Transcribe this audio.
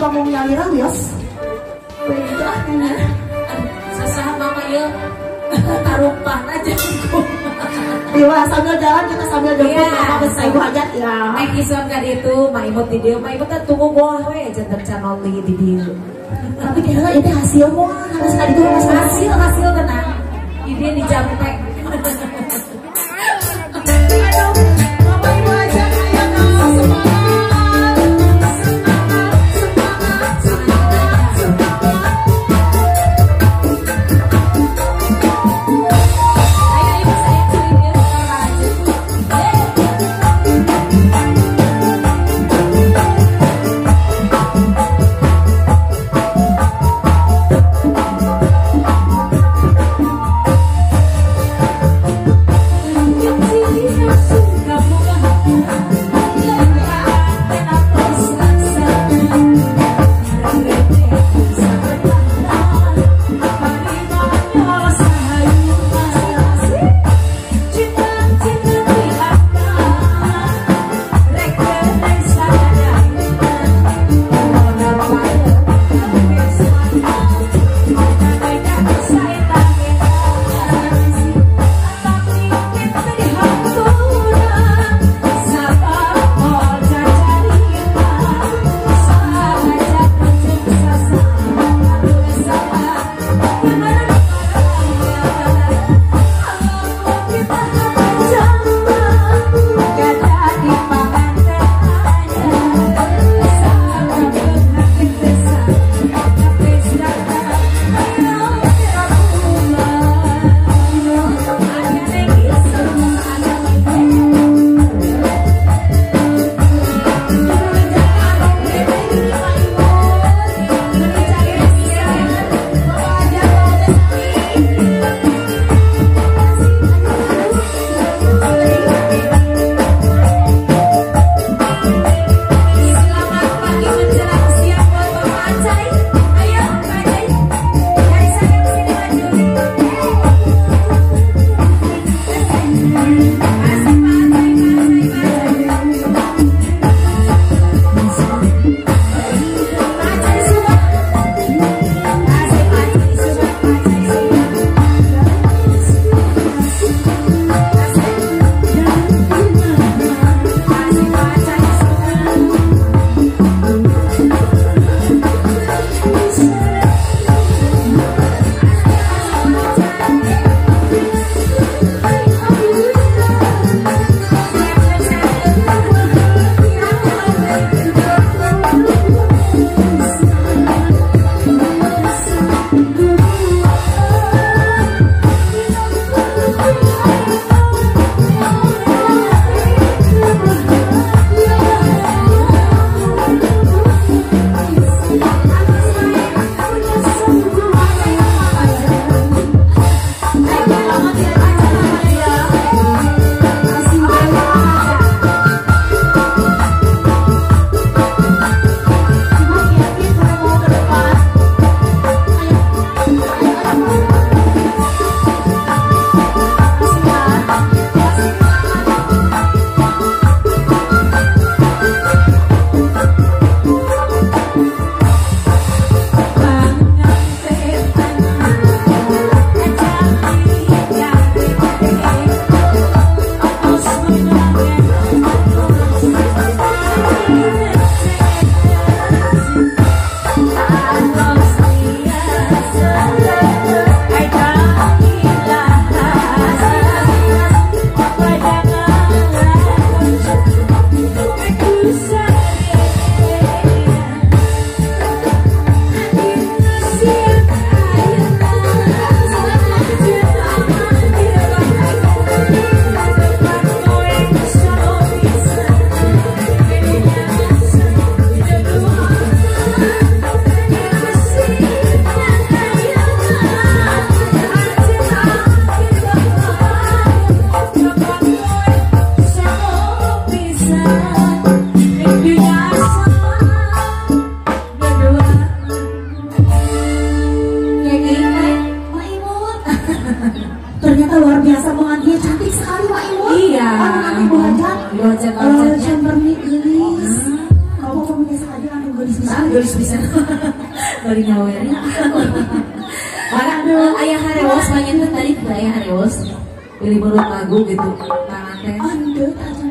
panggung nyalira wios. Begitu akhirnya. Sesah mama yuk. Tarumpah aja. Dewa sambil jalan kita sambil jemput mama besar ibu hajat ya. Naik ison kan itu, maimut di dia, maimut kan tunggu boh we, jangan channel di dia. Tapi kayaknya itu hasil mau harus tadi tuh hasil tenang. Ini dijampe. Ternyata luar biasa pengantinnya cantik sekali Pak Ibu. Iya. Anak-anak Ibu Hajat. Ibu Hajat. Chamberlain Iris. Kamu punya biasa aja kan gelis bisa. Gelis bisa. Bari ngaweri. Mana ayah harewas banyak tadi ayah harewas. Pilih lagu gitu. Tangan teh. Ande aja